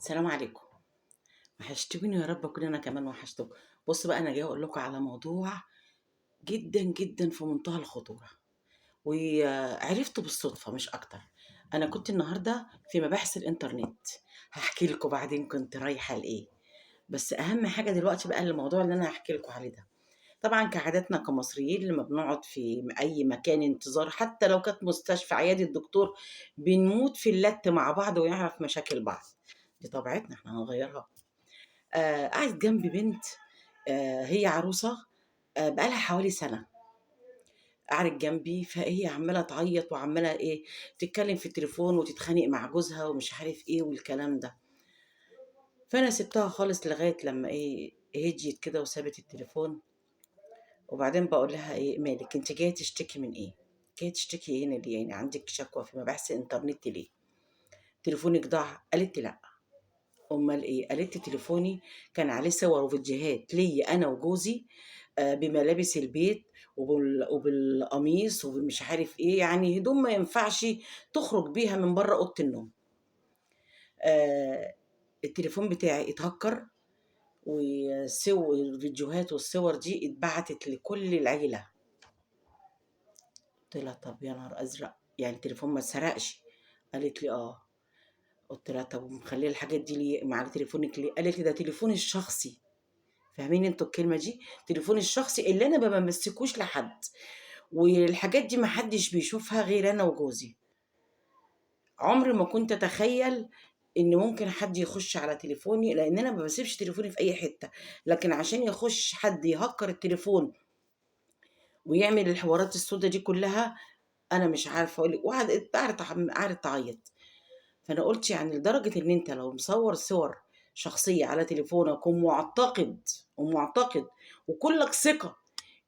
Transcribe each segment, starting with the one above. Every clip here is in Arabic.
السلام عليكم. وحشتوني يا رب أكون أنا كمان وحشتكم. بص بقى، أنا جاية أقول لكم على موضوع جدا جدا في منتهى الخطورة، وعرفته بالصدفة مش أكتر. أنا كنت النهاردة في مباحث الإنترنت، هحكي لكم بعدين كنت رايحة لإيه. بس أهم حاجة دلوقتي بقى الموضوع اللي أنا هحكي لكم عليه ده. طبعا كعاداتنا كمصريين لما بنقعد في أي مكان انتظار، حتى لو كانت مستشفى عيادة دكتور، بنموت في اللت مع بعض ونعرف مشاكل بعض. دي طبيعتنا، احنا هنغيرها. قعدت جنبي بنت، هي عروسة، بقى لها حوالي سنة قعدت جنبي، فهي عمّالة تعيّط وعمّالة إيه، تتكلم في التليفون وتتخانق مع جوزها ومش عارف إيه والكلام ده. فأنا سِبتها خالص لغاية لمّا إيه، هديت كده وسابت التليفون. وبعدين باقول لها إيه: "مالِك، أنتِ جاية تشتكي من إيه؟ جاية تشتكي هنا ليه؟ يعني عندِك شكوى في مباحث الإنترنت ليه؟ تليفونِك ضاع؟" قالت لي: "لأ." أُمّال إيه؟ قالت لي: "تليفوني كان عليه صور وفيديوهات ليّا أنا وجوزي، بملابس البيت وبالقميص وبمش عارف إيه، يعني هدوم ما ينفعش تخرج بيها من برّه أوضة النوم. آآ التليفون بتاعي اتهكّر، الفيديوهات والصور دي اتبعتت لكل العيلة." قُلت لها: "طَب يا نهار أزرق! يعني التليفون ما اتسرقش؟" قالت لي: "آه." قُلت لها: "طَب ومخلّية الحاجات دي ليه على تليفونِك ليه؟" قالت لي: "ده تليفوني الشخصي." فاهمين أنتم الكلمة دي؟ تليفوني الشخصي اللي أنا ما بامسّكوش لحد، والحاجات دي ما حدّش بيشوفها غير أنا وجوزي. عمري ما كنت أتخيّل إن ممكن حد يخُش على تليفوني، لإن أنا ما باسيبش تليفوني في أي حتّة، لكن عشان يخُش حد يهكّر التليفون ويعمل الحوارات السودا دي كلّها، أنا مش عارفة أقول لِك. قعدت تعيّط. فأنا قُلت يعني لدرجة إن أنت لو مصوّر صور شخصية على تليفونك ومُعتقد وكُلّك ثقة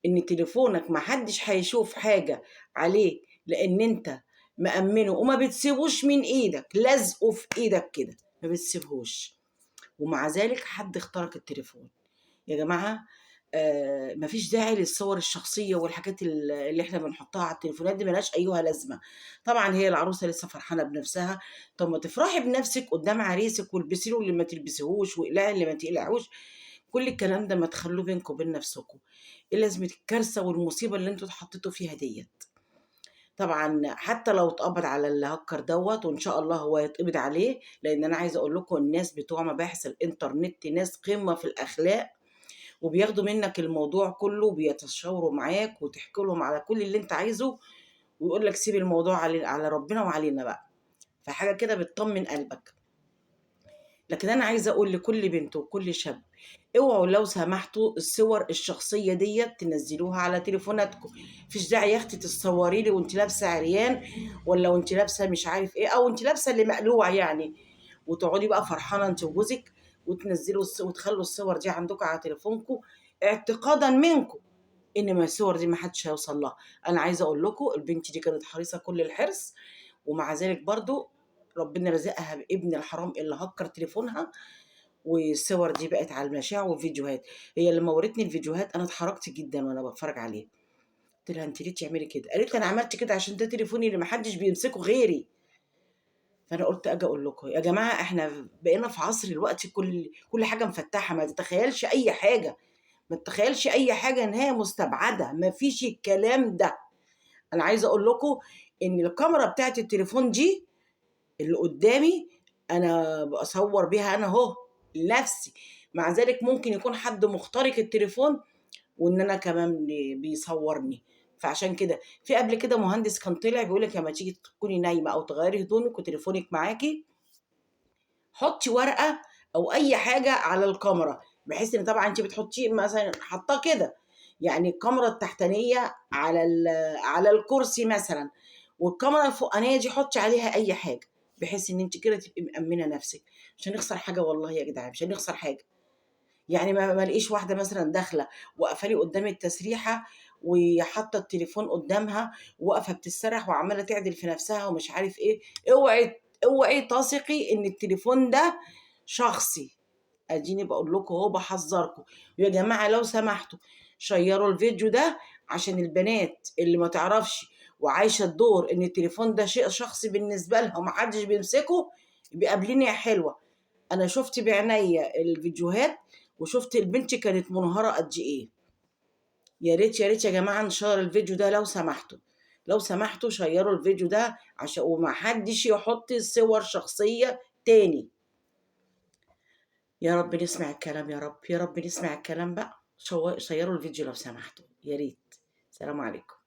إن تليفونك ما حدّش هيشوف حاجة عليه، لإن أنت مأمِّنه وما بتسيبوش من إيدك، لازقه في إيدك كده، ما بتسيبهوش، ومع ذلك حد اخترق التليفون. يا جماعة، ما فيش داعي للصور الشخصية والحاجات اللي إحنا بنحطها على التليفونات دي، ما لهاش أيها لازمة. طبعًا هي العروسة لسه فرحانة بنفسها، طب ما تفرحي بنفسِك قدّام عريسِك والبسي له اللي ما تلبسيهوش واقلعي اللي ما تقلعيهوش. كل الكلام ده ما تخلّوه بينكم وبين نفسكم. إيه لازمة الكارثة والمصيبة اللي أنتم اتحطيتوا فيها ديّة؟ طبعًا حتى لو اتقبض على الهاكر دوّة، وإن شاء الله هو هيتقبض عليه، لإن أنا عايزة أقول لكم الناس بتوع مباحث الإنترنت ناس قمة في الأخلاق، وبياخدوا منّك الموضوع كلّه وبيتشاوروا معاك وتحكي لهم على كل اللي أنت عايزه، ويقول لك سيب الموضوع على ربنا وعلينا بقى. فحاجة كده بتطمّن قلبك. لكن أنا عايزة أقول لكل بنت وكل شاب: اوعوا لو سمحتوا الصور الشخصية ديّة تنزّلوها على تليفوناتكم. ما فيش داعي يا أختي تتصوري لي وأنتِ لابسة عريان، والّا وأنتِ لابسة مش عارف إيه، أو أنتِ لابسة اللي مقلوع يعني، وتقعدي بقى فرحانة أنتِ وجوزِك وتنزّلوا وتخلّوا الصور دي عندكم على تليفونكم، اعتقادًا منكم إن ما الصور دي ما حدش هيوصل لها. أنا عايزة أقول لكم البنت دي كانت حريصة كل الحرص، ومع ذلك برضه ربنا رزقها بابن الحرام اللي هكّر تليفونها، والصور دي بقت على المشاع والفيديوهات. هي لمّا ورّتني الفيديوهات أنا اتحرجت جدًا وأنا باتفرّج عليه. قُلت لها: "أنتِ ليه تعملي كده؟" قالت لي: "أنا عملت كده عشان ده تليفوني اللي ما حدش بيمسكه غيري." فأنا قُلت آجي أقول لكم، يا جماعة إحنا بقينا في عصر دلوقتي كل حاجة مفتّحة، ما تتخيّلش أي حاجة، ما تتخيّلش أي حاجة إن هي مستبعدة، ما فيش الكلام ده. أنا عايزة أقول لكم إن الكاميرا بتاعة التليفون دي اللي قدّامي أنا باصوّر بيها أنا أهو لنفسي، مع ذلك ممكن يكون حد مخترق التليفون وإن أنا كمان بيصوّرني. فعشان كده في قبل كده مهندس كان طلع بيقول لِك لمّا تيجي تكوني نايمة أو تغيّري هدومِك وتليفونِك معاكِ، حُطّي ورقة أو أي حاجة على الكاميرا، بحيث إن طبعًا أنتِ بتحطّيه مثلًا حاطّاه كده، يعني الكاميرا التحتانية على الكرسي مثلًا، والكاميرا الفوقانية دي حُطّي عليها أي حاجة، بحيث إن أنتِ كده تبقي مأمِّنة نَفْسِك. مش هنخسر حاجة والله يا جدعان، مش هنخسر حاجة. يعني ما الاقيش واحدة مثلًا داخلة واقفة لي قدّام التسريحة وحاطة التليفون قدّامها وواقفة بتتسرّح وعمّالة تعدل في نَفْسها ومش عارف إيه. اوعي تثقي إن التليفون ده شخصي. أديني باقول لكم أهو باحذّركم. ويا جماعة لو سمحتوا شيّروا الفيديو ده عشان البنات اللي ما تعرفش وعايشة الدور إن التليفون ده شيء شخصي بالنسبة لها وما حدش بيمسكه، يبقى قابليني يا حلوة. أنا شُفت بعينيّا الفيديوهات، وشُفت البنت كانت منهارة قد إيه. يا ريت، يا ريت يا جماعة نشيّر الفيديو ده لو سمحتوا، لو سمحتوا شيّروا الفيديو ده وما حدّش يحُط صور شخصية تاني. يا رب نسمع الكلام يا رب، يا رب نسمع الكلام بقى. شيّروا الفيديو لو سمحتوا، يا ريت. سلام عليكم.